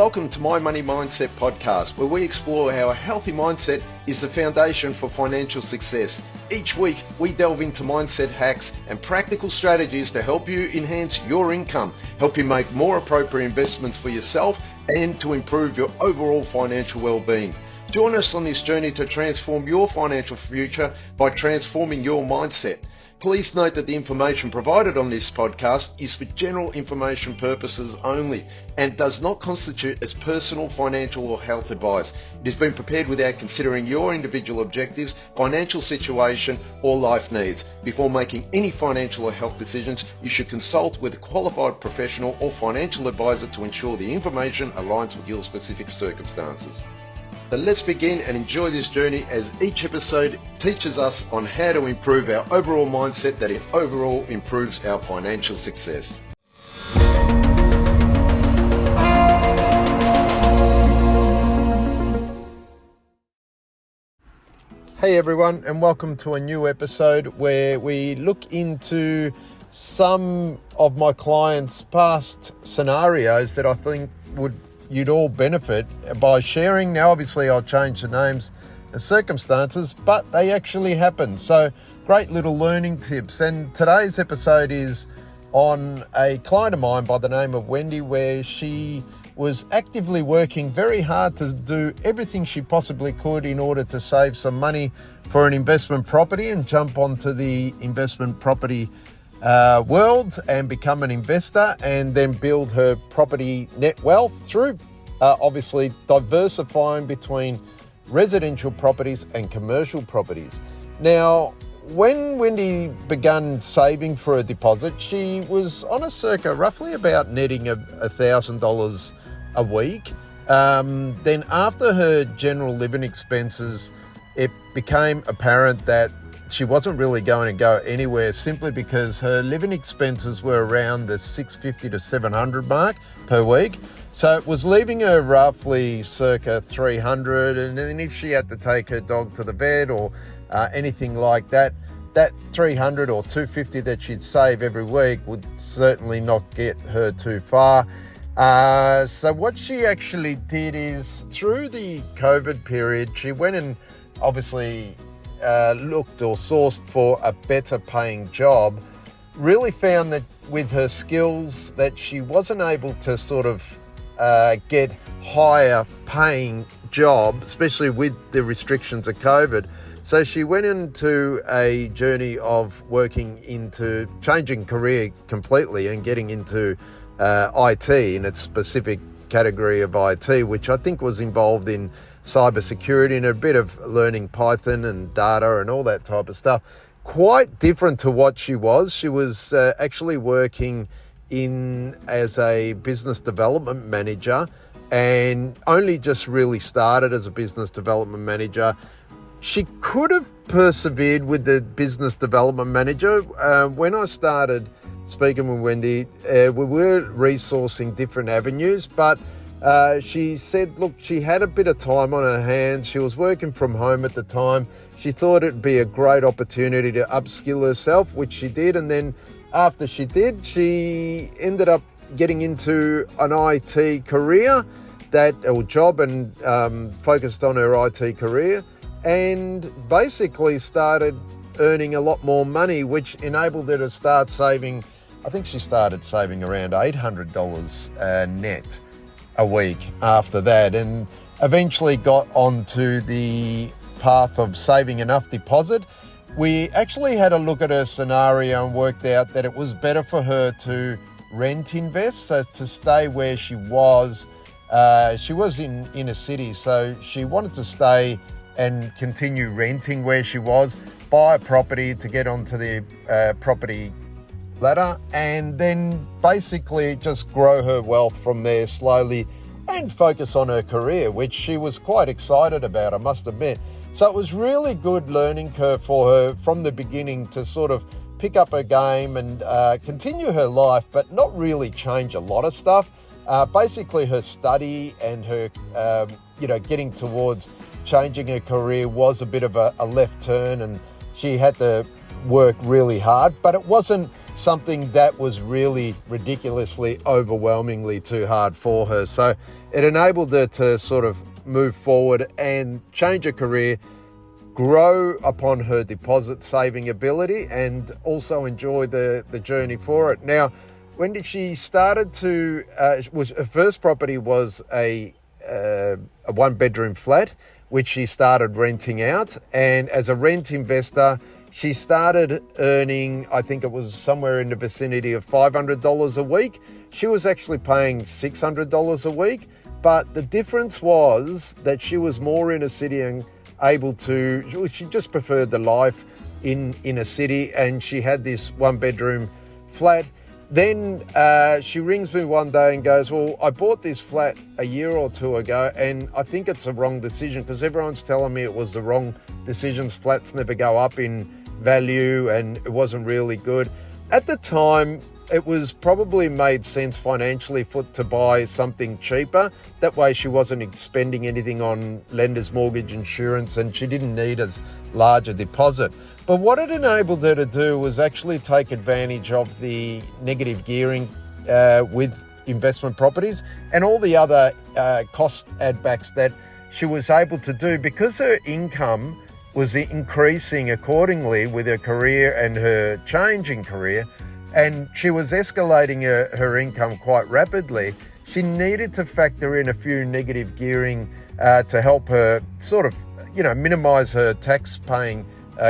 Welcome to My Money Mindset podcast, where we explore how a healthy mindset is the foundation for financial success. Each week, we delve into mindset hacks and practical strategies to help you enhance your income, help you make more appropriate investments for yourself, and to improve your overall financial well-being. Join us on this journey to transform your financial future by transforming your mindset. Please note that the information provided on this podcast is for general information purposes only and does not constitute as personal, financial or health advice. It has been prepared without considering your individual objectives, financial situation or life needs. Before making any financial or health decisions, you should consult with a qualified professional or financial advisor to ensure the information aligns with your specific circumstances. So let's begin and enjoy this journey as each episode teaches us on how to improve our overall mindset that overall improves our financial success. Hey everyone, and welcome to a new episode where we look into some of my clients' past scenarios that I think you'd all benefit by sharing. Now, obviously, I'll change the names and circumstances, but they actually happen. So, great little learning tips. And today's episode is on a client of mine by the name of Wendy, where she was actively working very hard to do everything she possibly could in order to save some money for an investment property and jump onto the investment property world and become an investor, and then build her property net wealth through obviously diversifying between residential properties and commercial properties. Now, when Wendy began saving for a deposit, she was on a circa roughly about netting $1,000 a week. Then after her general living expenses, it became apparent that she wasn't really going to go anywhere, simply because her living expenses were around the $650 to $700 mark per week. So it was leaving her roughly circa $300. And then if she had to take her dog to the vet or anything like that, that $300 or $250 that she'd save every week would certainly not get her too far. So what she actually did is, through the COVID period, she went and obviously looked or sourced for a better paying job. Really found that with her skills that she wasn't able to sort of get higher paying job, especially with the restrictions of COVID. So she went into a journey of working into changing career completely and getting into IT in its specific category of IT, which I think was involved in cybersecurity and a bit of learning Python and data and all that type of stuff. Quite different to what she was. She was actually working as a business development manager, and only just really started as a business development manager. She could have persevered with the business development manager. When I started speaking with Wendy, we were resourcing different avenues, but she said, look, she had a bit of time on her hands. She was working from home at the time. She thought it'd be a great opportunity to upskill herself, which she did. And then after she did, she ended up getting into an IT career or job, and focused on her IT career, and basically started earning a lot more money, which enabled her to start saving. I think she started saving around $800 net a week after that, and eventually got onto the path of saving enough deposit. We actually had a look at her scenario and worked out that it was better for her to rent invest, so to stay where she was. She was in a city, so she wanted to stay and continue renting where she was, buy a property to get onto the property ladder, and then basically just grow her wealth from there slowly and focus on her career, which she was quite excited about, I must admit. So it was really good learning curve for her from the beginning to sort of pick up her game and continue her life, but not really change a lot of stuff. Basically her study and her, getting towards changing her career was a bit of a left turn, and she had to work really hard, but it wasn't something that was really ridiculously, overwhelmingly too hard for her. So it enabled her to sort of move forward and change her career, grow upon her deposit saving ability, and also enjoy the journey for it. Now, when she started to, her first property was a 1-bedroom flat, which she started renting out. And as a rent investor, she started earning, I think it was somewhere in the vicinity of $500 a week. She was actually paying $600 a week. But the difference was that she was more in a city and able to, she just preferred the life in a city, and she had this 1-bedroom flat. Then she rings me one day and goes, well, I bought this flat a year or two ago, and I think it's a wrong decision because everyone's telling me it was the wrong decisions. Flats never go up in value and it wasn't really good. At the time, it was probably made sense financially to buy something cheaper. That way she wasn't spending anything on lender's mortgage insurance, and she didn't need as large a deposit. But what it enabled her to do was actually take advantage of the negative gearing with investment properties and all the other cost add-backs that she was able to do, because her income was increasing accordingly with her career and her changing career, and she was escalating her income quite rapidly. She needed to factor in a few negative gearing to help her sort of, minimize her tax paying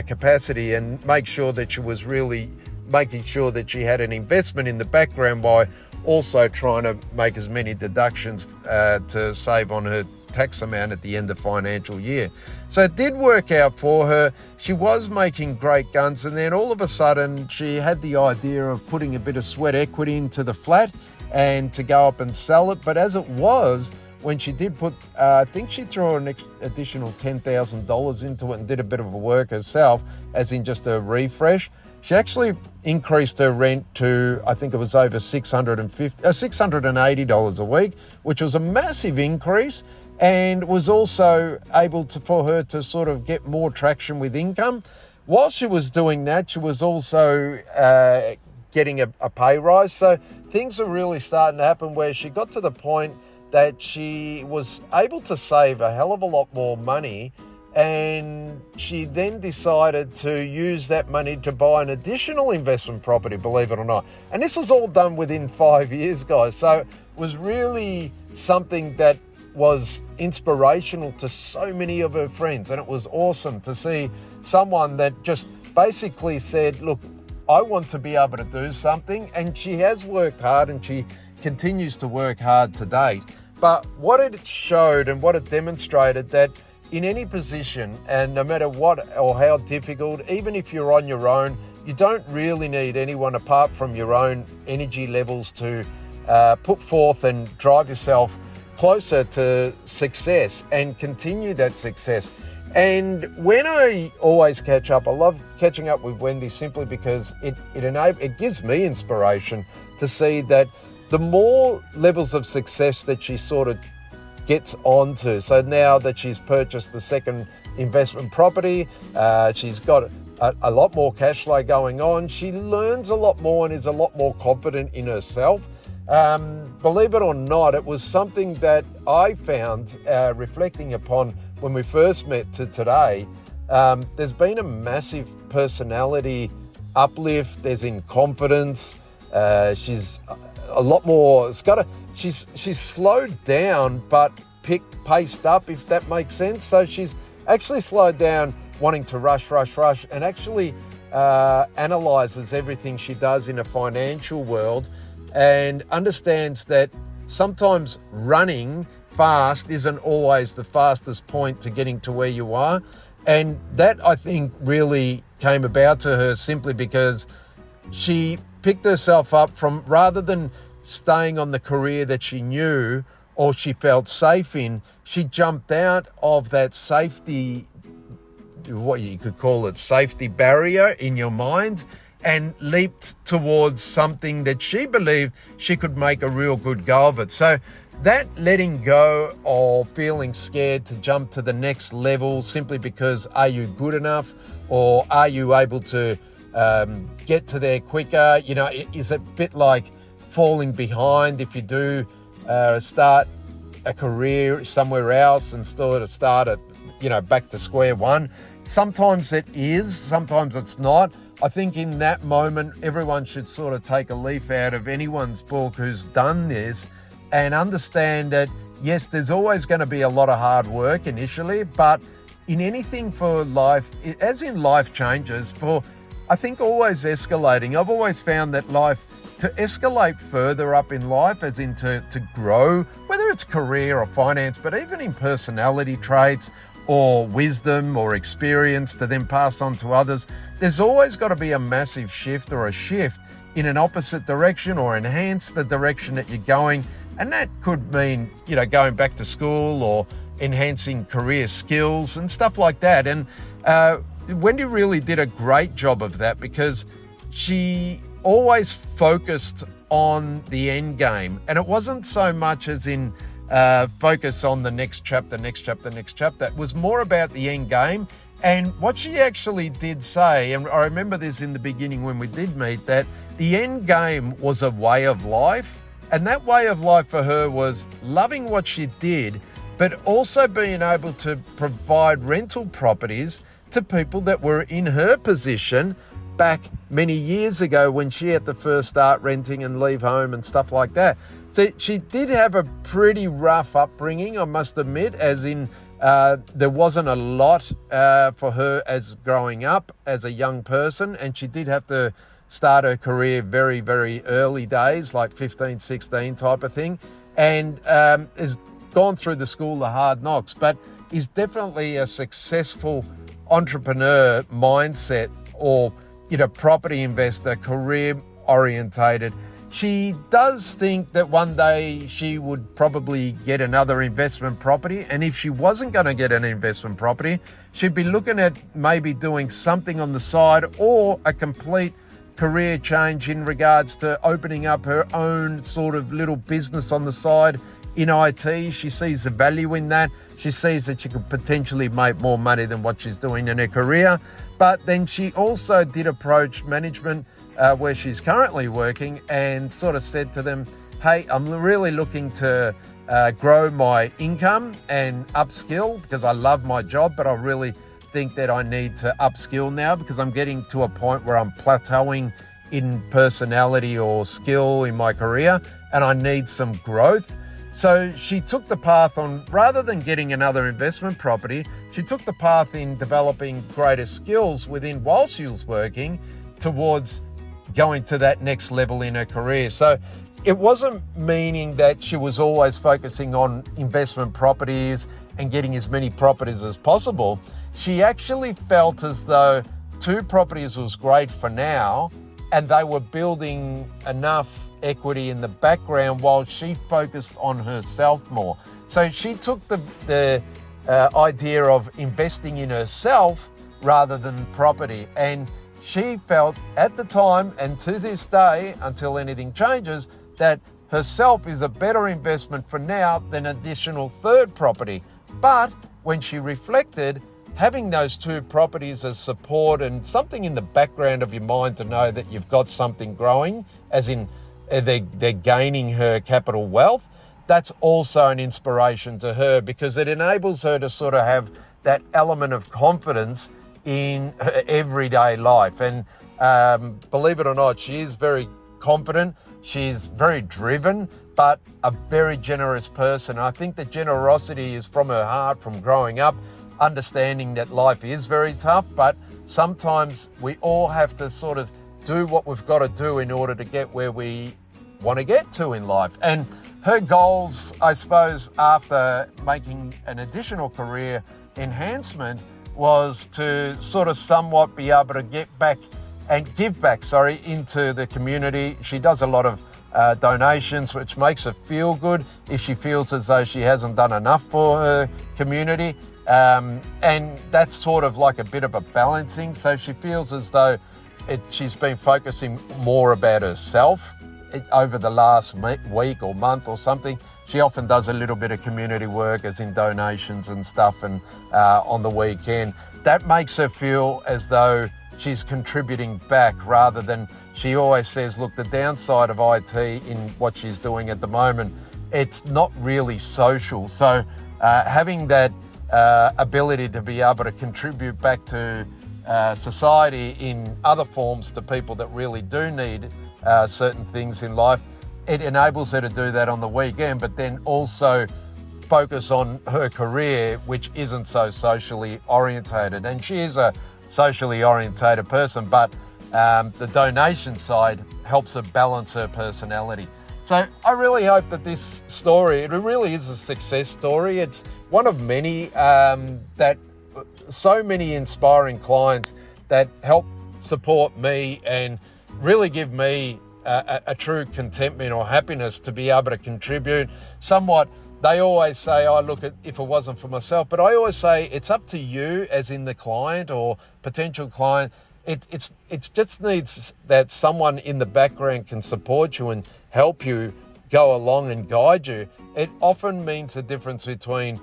capacity and make sure that she was really making sure that she had an investment in the background while also trying to make as many deductions to save on her tax amount at the end of financial year. So it did work out for her. She was making great guns, and then all of a sudden she had the idea of putting a bit of sweat equity into the flat and to go up and sell it. But as it was, when she did put, I think she threw an additional $10,000 into it and did a bit of a work herself, as in just a refresh. She actually increased her rent to, I think it was over $680 a week, which was a massive increase, and was also able for her to sort of get more traction with income. While she was doing that, she was also getting a pay rise. So things are really starting to happen where she got to the point that she was able to save a hell of a lot more money, and she then decided to use that money to buy an additional investment property, believe it or not. And this was all done within 5 years, guys. So it was really something that was inspirational to so many of her friends, and it was awesome to see someone that just basically said, look, I want to be able to do something. And she has worked hard, and she continues to work hard to date. But what it showed and what it demonstrated, that in any position, and no matter what or how difficult, even if you're on your own, you don't really need anyone apart from your own energy levels to put forth and drive yourself closer to success and continue that success. And when I always catch up, I love catching up with Wendy simply because it gives me inspiration to see that the more levels of success that she sort of gets onto. So now that she's purchased the second investment property, she's got a lot more cash flow going on. She learns a lot more and is a lot more confident in herself. Believe it or not, it was something that I found reflecting upon when we first met to today. There's been a massive personality uplift. There's in confidence. She's a lot more. She's slowed down, but paced up, if that makes sense. So she's actually slowed down, wanting to rush, and actually analyzes everything she does in a financial world, and understands that sometimes running fast isn't always the fastest point to getting to where you are. And that, I think, really came about to her simply because she picked herself up from, rather than staying on the career that she knew or she felt safe in, she jumped out of that safety, what you could call it, safety barrier in your mind, and leaped towards something that she believed she could make a real good go of it. So that letting go of feeling scared to jump to the next level simply because, are you good enough, or are you able to get to there quicker? You know, is it a bit like falling behind if you do start a career somewhere else and sort of start at, back to square one? Sometimes it is, sometimes it's not. I think in that moment, everyone should sort of take a leaf out of anyone's book who's done this and understand that, yes, there's always going to be a lot of hard work initially, but in anything for life, as in life changes, I think always escalating. I've always found that to escalate further up in life, as in to grow, whether it's career or finance, but even in personality traits or wisdom or experience to then pass on to others, there's always got to be a massive shift or a shift in an opposite direction or enhance the direction that you're going. And that could mean, going back to school or enhancing career skills and stuff like that. And Wendy really did a great job of that because she always focused on the end game. And it wasn't so much as in focus on the next chapter. It was more about the end game. And what she actually did say, and I remember this in the beginning when we did meet, that the end game was a way of life. And that way of life for her was loving what she did, but also being able to provide rental properties to people that were in her position back many years ago when she had to first start renting and leave home and stuff like that. So she did have a pretty rough upbringing, I must admit, as in there wasn't a lot for her as growing up as a young person, and she did have to start her career very, very early days, like 15, 16 type of thing, and has gone through the school of hard knocks, but is definitely a successful entrepreneur mindset or, property investor, career orientated. She does think that one day she would probably get another investment property. And if she wasn't going to get an investment property, she'd be looking at maybe doing something on the side or a complete career change in regards to opening up her own sort of little business on the side in IT. She sees the value in that. She sees that she could potentially make more money than what she's doing in her career. But then she also did approach management where she's currently working and sort of said to them, hey, I'm really looking to grow my income and upskill because I love my job, but I really think that I need to upskill now because I'm getting to a point where I'm plateauing in personality or skill in my career and I need some growth. So she took the path on, rather than getting another investment property, she took the path in developing greater skills within while she was working towards going to that next level in her career. So it wasn't meaning that she was always focusing on investment properties and getting as many properties as possible. She actually felt as though 2 properties was great for now, and they were building enough equity in the background while she focused on herself more. So she took the idea of investing in herself rather than property. And she felt at the time, and to this day, until anything changes, that herself is a better investment for now than additional third property. But when she reflected, having those 2 properties as support and something in the background of your mind to know that you've got something growing, as in they're gaining her capital wealth, that's also an inspiration to her because it enables her to sort of have that element of confidence in her everyday life. And believe it or not, she is very confident, she's very driven, but a very generous person. I think that generosity is from her heart, from growing up, understanding that life is very tough, but sometimes we all have to sort of do what we've got to do in order to get where we want to get to in life. And her goals, I suppose, after making an additional career enhancement was to sort of somewhat be able to give back into the community. She does a lot of donations, which makes her feel good if she feels as though she hasn't done enough for her community. And that's sort of like a bit of a balancing. So she feels as though she's been focusing more about herself over the last week or month or something. She often does a little bit of community work, as in donations and stuff, and on the weekend. That makes her feel as though she's contributing back, rather than, she always says, look, the downside of IT in what she's doing at the moment, it's not really social. So having that ability to be able to contribute back to society in other forms to people that really do need certain things in life, it enables her to do that on the weekend, but then also focus on her career, which isn't so socially orientated. And she is a socially orientated person, but the donation side helps her balance her personality. So I really hope that this story, it really is a success story. It's one of many that so many inspiring clients that help support me and really give me a true contentment or happiness to be able to contribute somewhat. They always say, oh, look, if it wasn't for myself, but I always say it's up to you, as in the client or potential client. It just needs that someone in the background can support you and help you go along and guide you. It often means the difference between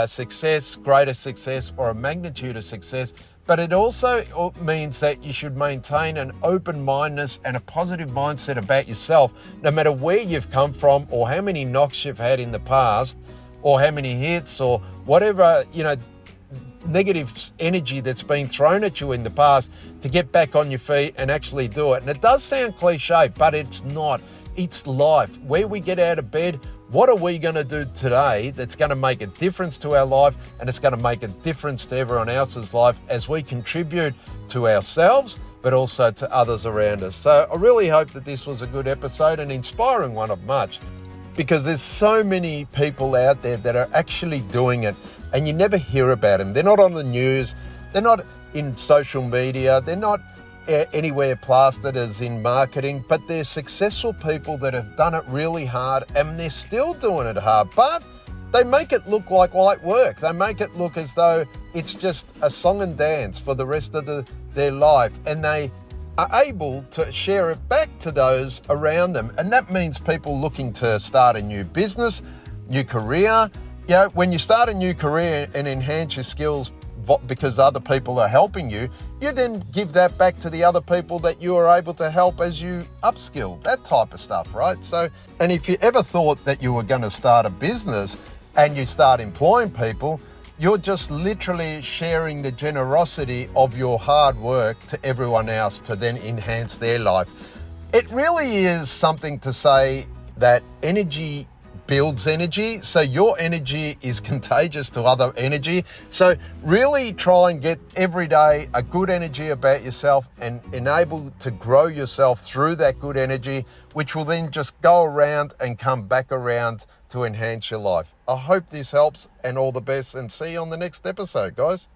success, greater success, or a magnitude of success. But it also means that you should maintain an open-mindedness and a positive mindset about yourself, no matter where you've come from or how many knocks you've had in the past or how many hits or whatever, negative energy that's been thrown at you in the past, to get back on your feet and actually do it. And it does sound cliche, but it's not. It's life. Where we get out of bed, what are we going to do today that's going to make a difference to our life, and it's going to make a difference to everyone else's life as we contribute to ourselves, but also to others around us. So I really hope that this was a good episode, an inspiring one of much, because there's so many people out there that are actually doing it and you never hear about them. They're not on the news, they're not in social media, they're not anywhere plastered as in marketing, but they're successful people that have done it really hard, and they're still doing it hard, but they make it look like light work. They make it look as though it's just a song and dance for the rest of their life, and they are able to share it back to those around them. And that means people looking to start a new business, new career. When you start a new career and enhance your skills because other people are helping you, you then give that back to the other people that you are able to help as you upskill, that type of stuff, right? So, and if you ever thought that you were going to start a business and you start employing people, you're just literally sharing the generosity of your hard work to everyone else to then enhance their life. It really is something to say that energy builds energy, so your energy is contagious to other energy. So really try and get every day a good energy about yourself and enable to grow yourself through that good energy, which will then just go around and come back around to enhance your life. I hope this helps, and all the best, and see you on the next episode, guys.